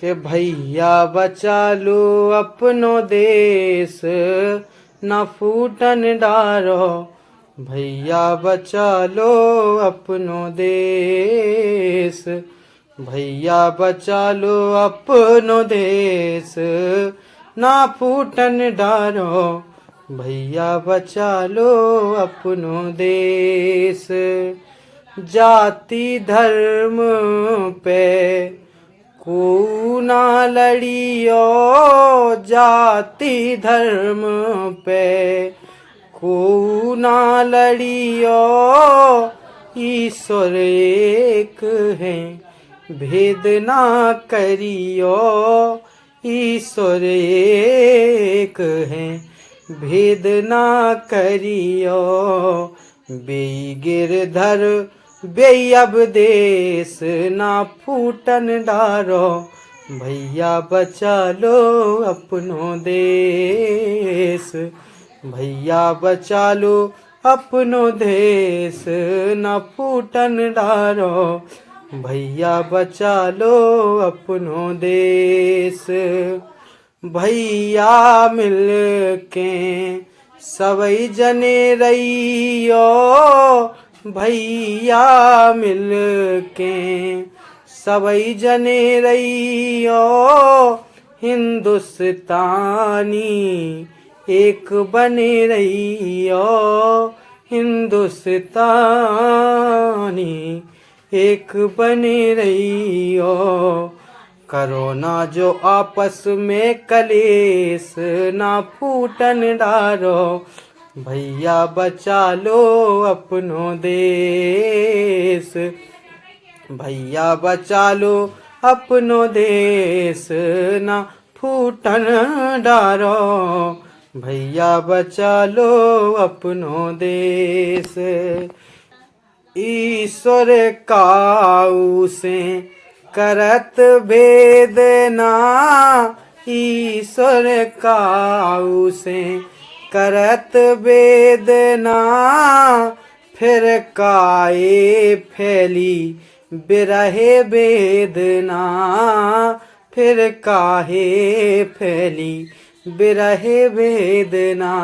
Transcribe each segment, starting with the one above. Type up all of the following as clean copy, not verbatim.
कि भैया बचा लो अपनो देश, ना फूटन डारो। भैया बचा लो अपनो देश, भैया बचा लो अपनो देश, ना फूटन डारो। भैया बचा लो अपनो देश। जाति धर्म पे को ना लड़ियो, जाति धर्म पे को ना लड़ियो। ईश्वर एक है भेद ना करियो, ईश्वर एक है भेद ना करियो। बेई गिरधर बेई अब देश, ना फूटन डारो। भैया बचा लो अपनो देश, भैया बचा लो अपनो देश, ना फूटन डारो। भैया बचा लो अपनो देश। भैया मिल के सबई जने रहियो, भैया मिल के सबई जने रहियो। हिंदुस्तानी एक बने रहियो, हिंदुस्तानी एक बने रहियो। करो ना जो आपस में कलेश, ना फूटन डारो। भैया बचा लो अपनो देश, भैया बचा लो अपनो देश, ना फूटन डारो। भैया बचा लो अपनो देश। ईश्वर काऊ से करत भेदना, ईश्वर काऊ से करत वेदना। फिर काए फैली बिरहे वेदना, फिर काहे फैली बिरहे वेदना।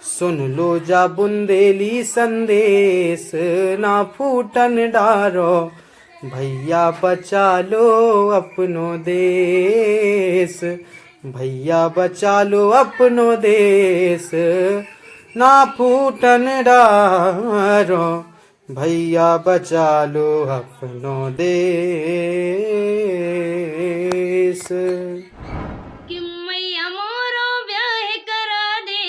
सुन लो जा बुंदेली संदेश, ना फूटन डारो। भैया बचा लो अपनो देश, भैया बचा लो अपनो देश, ना फूटन डारो। भैया बचा लो अपनो देश। कि मैया मोरो ब्याह करा दे,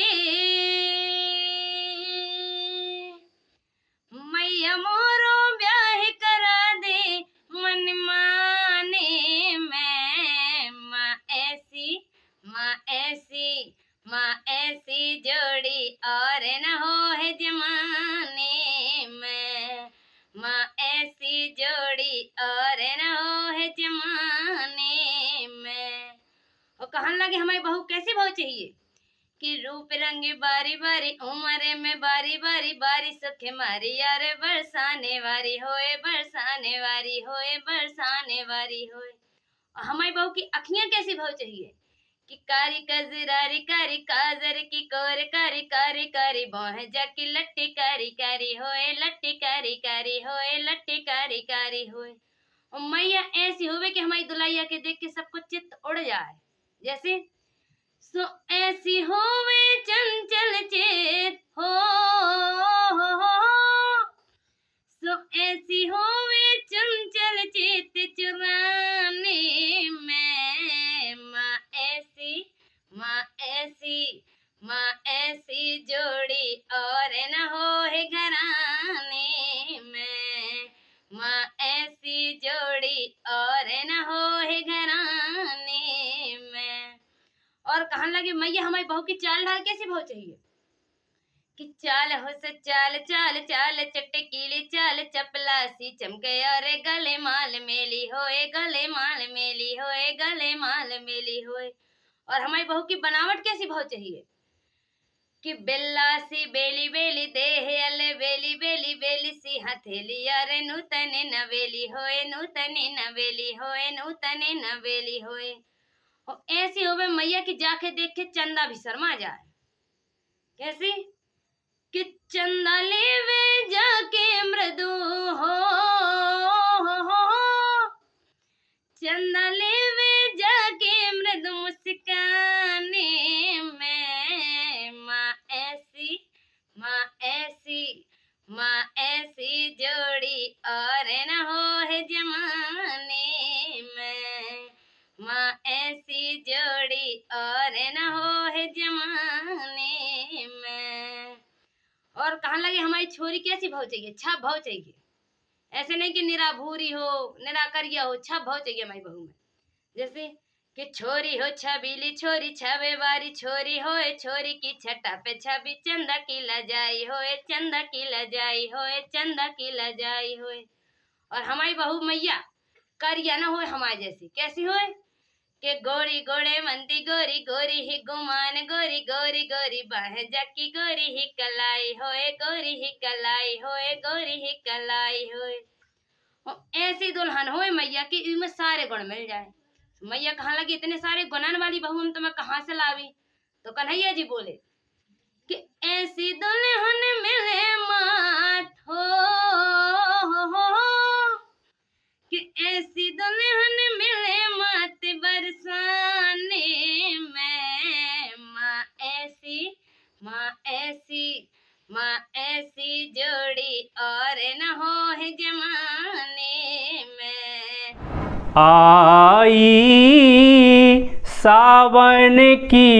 मैया मोरो ब्याह करा दे। मन माने मैं माँ ऐसी, माँ ऐसी, माँ ऐसी जोड़ी और न हो है जमाने में। माँ ऐसी जोड़ी और न हो है जमाने में। और कहन लगे हमारी बहू कैसी बहू चाहिए कि रूप रंग बारी बारी, उम्र में बारी बारी, बारी सुख मारी यार बरसाने वाली होए, बरसाने वाली होए, बरसाने वाली होए। और हमारी बहू की अखियां कैसी बहू चाहिए कि कारी कजरारी, कारी काजर की कोर, कारी कारी कारी बाहें जाकी लट्टी कारी कारी होए, लट्टी कारी कारी होए, लट्टी कारी कारी होए। और मैया ऐसी होवे कि हमारी दुल्हैया के देख के सबको चित्त उड़ जाए। जैसे सो ऐसी होवे चंचल चेत हो, सो ऐसी होवे चंचल चेत चुराने में। माँ ऐसी, माँ ऐसी, माँ ऐसी जोड़ी और न हो है घराने में। माँ ऐसी जोड़ी और न हो है घराने में। और कहने लगे मैया हमारी बहू की चाल ढाल कैसी बहू चाहिए कि चाल हो से चाल, चाल चाल चटकीली चाल, चपलासी चमके और गले माल मेली होए, गले माल मेली होए, गले माल मेली होए। और हमारी बहू की बनावट कैसी बहू चाहिए कि बिल्ला सी बेली बेली देह अले बेली बेली बेली सी हथेली अरे नूतने नवेली होए नूतने नवेली होए नूतने नवेली होए। और ऐसी होवे मैया की जाके देख के चंदा भी शर्मा जाए। कैसी कि चंदा लेवे जाके मृदु हो, चंदा लेवे जाके मृदु मुस्काने में। माँ ऐसी माँ ऐसी माँ ऐसी जोड़ी और न हो है जमाने में। माँ ऐसी जोड़ी और न हो है जमाने में। और कहने लगे हमारी छोरी कैसी भाव चाहिए, छाप भाव चाहिए। ऐसे नहीं कि निरा भूरी हो निरा करिया हो, छाप भाव चाहिए हमारी बहू में। जैसे कि छोरी हो छबीली छोरी छबे बारी छोरी होए छोरी की छटा पे छबी चंदा की लजाई होए चंदा की लजाई होए चंदा की लजाई होए। और हमारी बहू मैया करिया ना होए हमारे जैसी। कैसी होए कि गोरी गोड़े मंदी गोरी गोरी ही गुमान गोरी गोरी गोरी बाह जकी गोरी ही कलाई होए गोरी ही कलाई होए गोरी ही कलाई होए। ऐसी दुल्हन होए मैया की इनमें सारे गुण मिल जाए। मैया कहाँ लगी इतने सारे गुणन वाली बहू हम तुम्हें कहाँ से लावी। तो कन्हैया जी बोले कि ऐसी दुल्हन मिले मात हो कि ऐसी दुल्हन मिले मात बरसाने में। माँ ऐसी माँ ऐसी माँ ऐसी जोड़ी और न हो है जमाने में। आई सावन की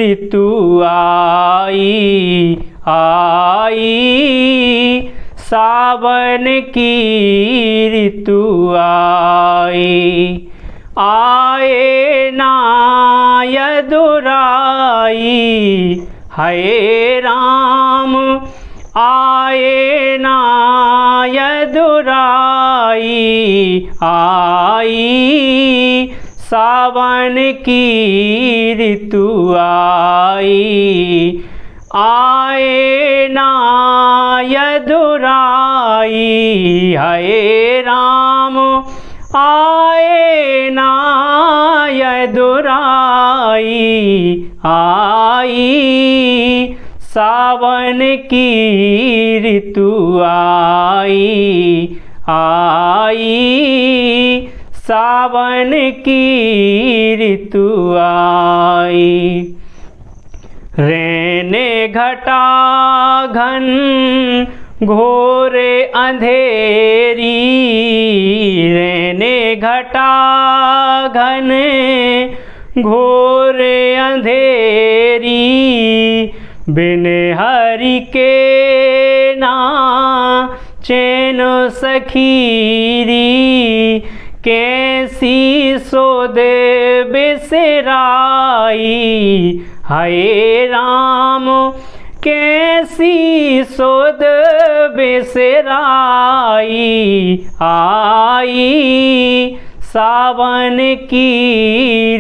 ऋतु आई सावन की ऋतु आई। आए ना यदुराई है राम आए ना यदुराई। आई सावन की ऋतु आई आए ना यदुराई है राम आए ना यदुराई। आई सावन की ऋतु आई सावन की ऋतु आई। रहने घटा घन घोरे अंधेरी रहने घटा घन घोरे अंधेरी। बिन हरि के ना चैन सखीरी कैसी सोद बिसराई हाय राम कैसी सोद बिसराई। आई सावन की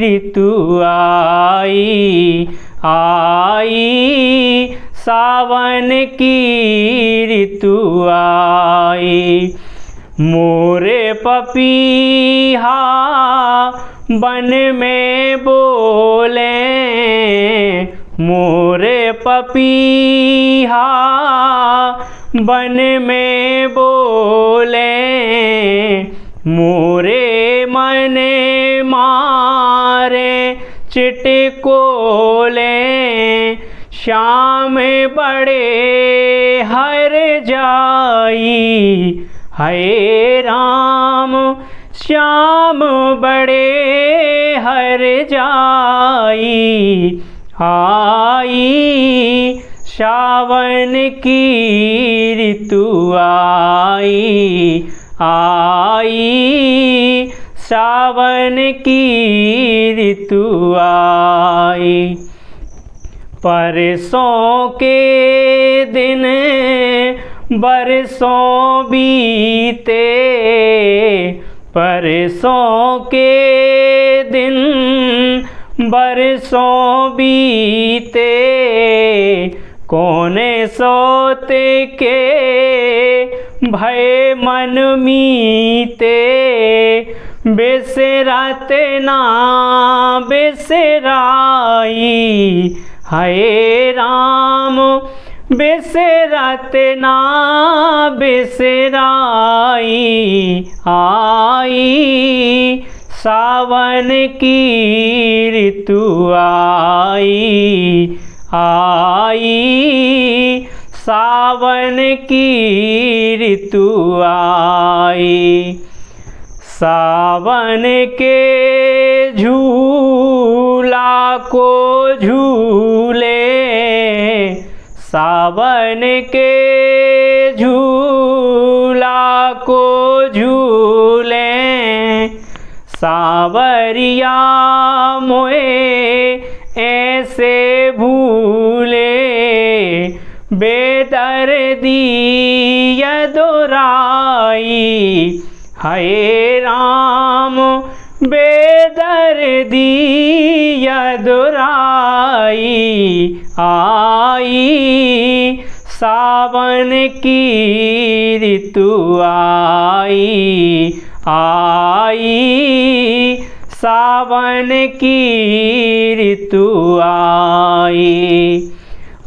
ऋतु आई सावन की ऋतु आई। मोरे पपीहा बन में बोले मोरे पपीहा बन में बोले। मोरे मने मारे चिटकोले श्याम बड़े हर जाई हाय राम श्याम बड़े हर जाई। आई सावन की ऋतु आई सावन की ऋतु आई। परसों के दिन बरसों बीते परसों के दिन बरसों बीते कोने सोते के भय मन मीते, बेसराते ना बेसराई हाय राम, बेसराते ना बेसराई आई, सावन की ऋतु आई आई, सावन की ऋतु आई। सावन के झूला को झूले, सावन के झूला को झूले, सावरिया मोए ऐसे भूले, बेदर्दी यदुराई हाय राम, बेदर्दी यदुराई आई, सावन की ऋतु आई आई, सावन की ऋतु आई।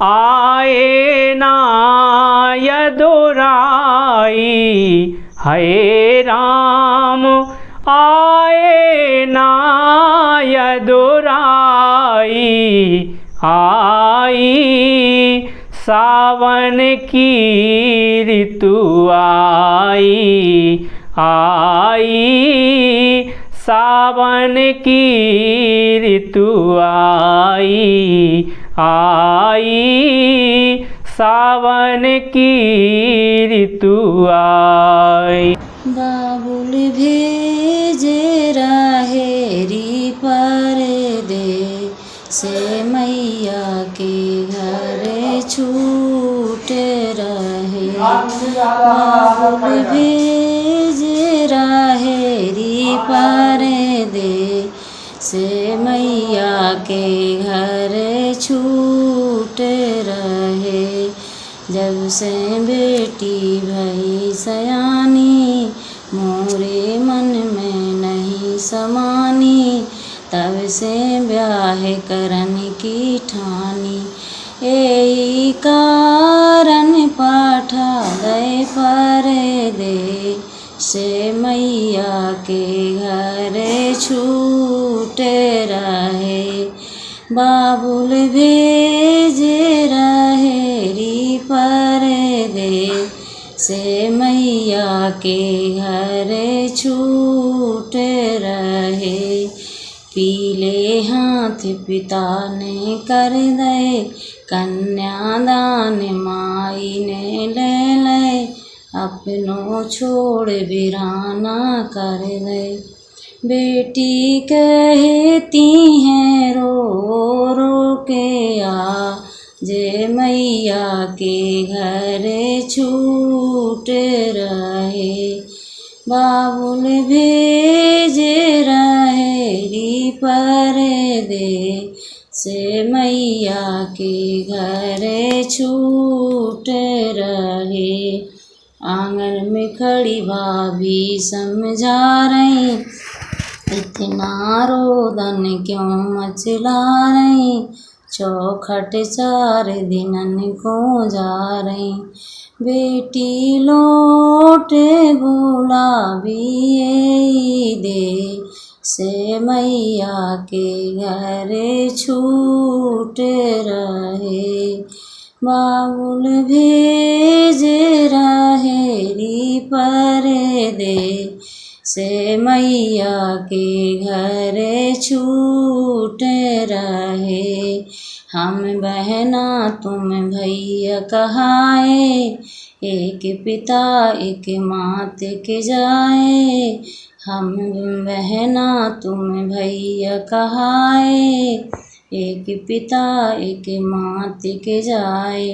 आए ना यदुराई हाय राम, आए ना यदुराई आई, सावन की ऋतु आई आई, सावन की ऋतु आई आई, सावन की ऋतु आई। बाबुल भेजे राहेरी पर दे से मैया के घर छूट रहे, बाबुल भेजे राहेरी पर दे से मैया के घर छूट रहे, जब से बेटी भई सयानी मोरे मन में नहीं समानी, तब से ब्याह करन की ठानी, यही कारण पाठा गए पर दे से मैया के घर छूट रहे, बाबुल भेजे रहेरी पर दे से मैया के घर छूट रहे, पीले हाथ पिता ने कर दे कन्यादान माई ने ले ले, अपनों छोड़ वीराना कर दे, बेटी कहती हैं रो रो के आ जे मैया के घर छूट रहे, बाबुल भेजे रहेरी पर दे से मैया के घर छूट रहे, आंगन में खड़ी भाभी समझा रही, इतना रोदन क्यों मचला रही, चौखट 4 दिनन को जा रही, बेटी लौट बोला भी दे से मैया के घर छूट रहे, बाबुल भेजे रहेरी पर दे से मैया के घर छूट रहे, हम बहना तुम भैया कहाए, एक पिता एक मात के जाए, हम बहना तुम भैया कहाए, एक पिता एक मात के जाए,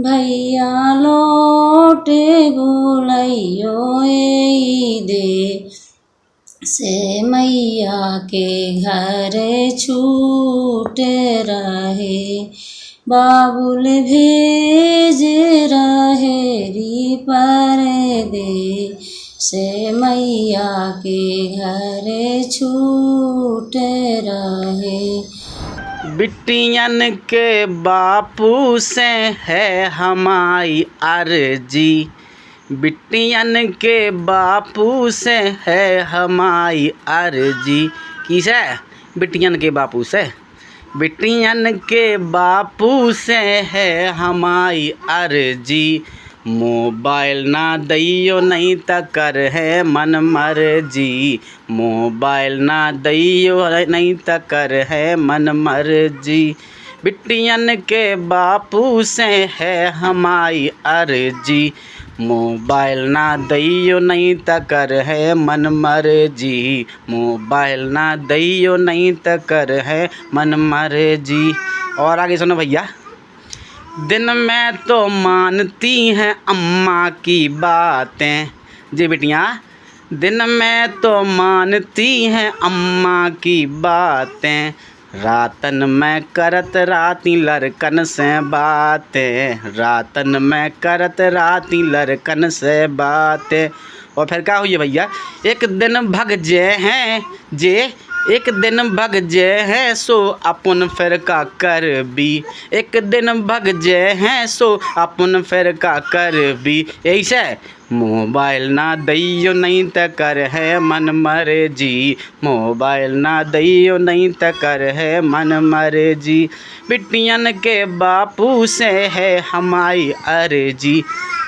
भैया लौटे बोलैयो दे से मैया के घर छूट रहे। बाबुल भेज रहेरी परदे से मैया के घर छूट रहे। बिटियन के बापू से है हमारी अर्जी, बिटियन के बापू से है हमारी अर्जी। किसे? बिटियन के बापू से। बिटियन के बापू से है हमारी अर्जी, मोबाइल ना दैयो नहीं त कर है मन मर्जी, मोबाइल ना दैयो नहीं त कर है मन मर्जी। बिटियन के बापू से है हमारी अर्जी, मोबाइल ना दैयो नहीं त कर है मन मर्जी, मोबाइल ना दैयो नहीं त कर है मन मर्जी। और आगे सुनो भैया। दिन में तो मानती हैं अम्मा की बातें, जी बिटियाँ दिन में तो मानती हैं अम्मा की बातें, रातन में करत राती लड़कन से बातें, रातन में करत राती लड़कन से बातें। और फिर क्या हुई भैया? एक दिन भग जे हैं जे, एक दिन भग जे हैं सो अपन फिर का कर भी, एक दिन भग जे हैं सो अपन फिर का कर भी। ऐसे मोबाइल ना दैयो नहीं त कर है मन मर्जी, मोबाइल ना दैयो नहीं त कर है मन मर्जी। बिटियन के बापू से है हमारी अर्जी,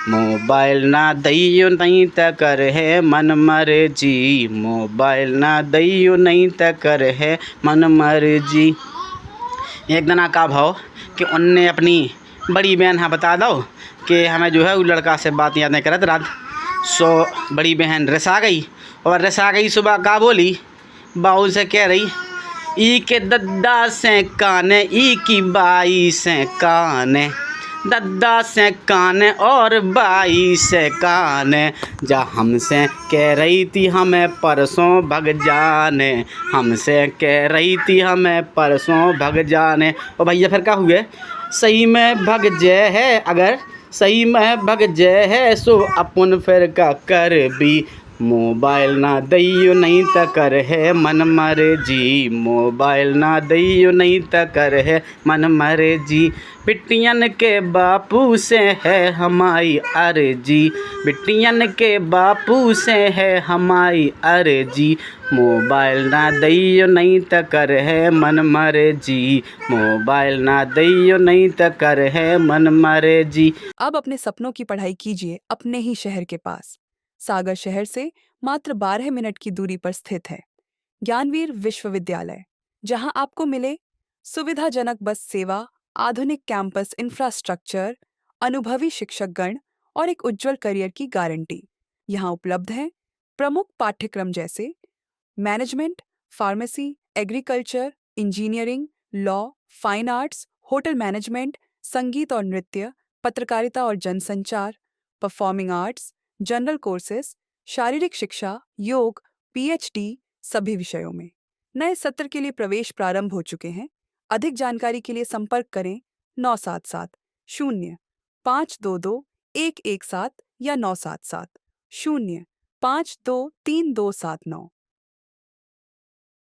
मोबाइल ना दैयो नहीं त कर है मन मर्जी, मोबाइल ना दैयो नहीं त कर है मन मर्जी। एक दिन का भाव कि उनने अपनी बड़ी बहन हाँ बता दो कि हमें जो है वो लड़का से बात याद नहीं करत रात। सो बड़ी बहन रिसा गई, और रिसा गई सुबह का बोली बाबू से कह रही, ई के दद्दा से काने ई की बाई से काने, दद्दा से काने और बाई से काने, जा हमसे कह रही थी हमें परसों भग जाने, हमसे कह रही थी हमें परसों भग जाने। और भैया फिर क्या हुए? सही में भग जय है अगर, सही में भग जय है सो अपन फिर का कर भी, मोबाइल ना दैयो नहीं त कर है मन मर्जी, मोबाइल ना दैयो नहीं त कर है मन मर्जी। बिटियन के बापू से है हमारी अर्जी, बिटियन के बापू से है हमारी अर्जी, मोबाइल ना दैयो नहीं त कर है मन मर्जी, मोबाइल ना दैयो नहीं त कर है मन मर्जी। अब अपने सपनों की पढ़ाई कीजिए अपने ही शहर के पास। सागर शहर से मात्र 12 मिनट की दूरी पर स्थित है ज्ञानवीर विश्वविद्यालय, जहां आपको मिले सुविधाजनक बस सेवा, आधुनिक कैंपस इंफ्रास्ट्रक्चर, अनुभवी शिक्षकगण और एक उज्जवल करियर की गारंटी। यहां उपलब्ध हैं प्रमुख पाठ्यक्रम जैसे management, pharmacy, agriculture, engineering, law, fine arts, hotel management, संगीत और नृत्य, पत्रकारिता और जनसंचार, परफॉर्मिंग आर्ट्स, जनरल कोर्सेज, शारीरिक शिक्षा, योग, पीएचडी सभी विषयों में। नए सत्र के लिए प्रवेश प्रारंभ हो चुके हैं। अधिक जानकारी के लिए संपर्क करें 977-0-522-117 या 977-0-523-279।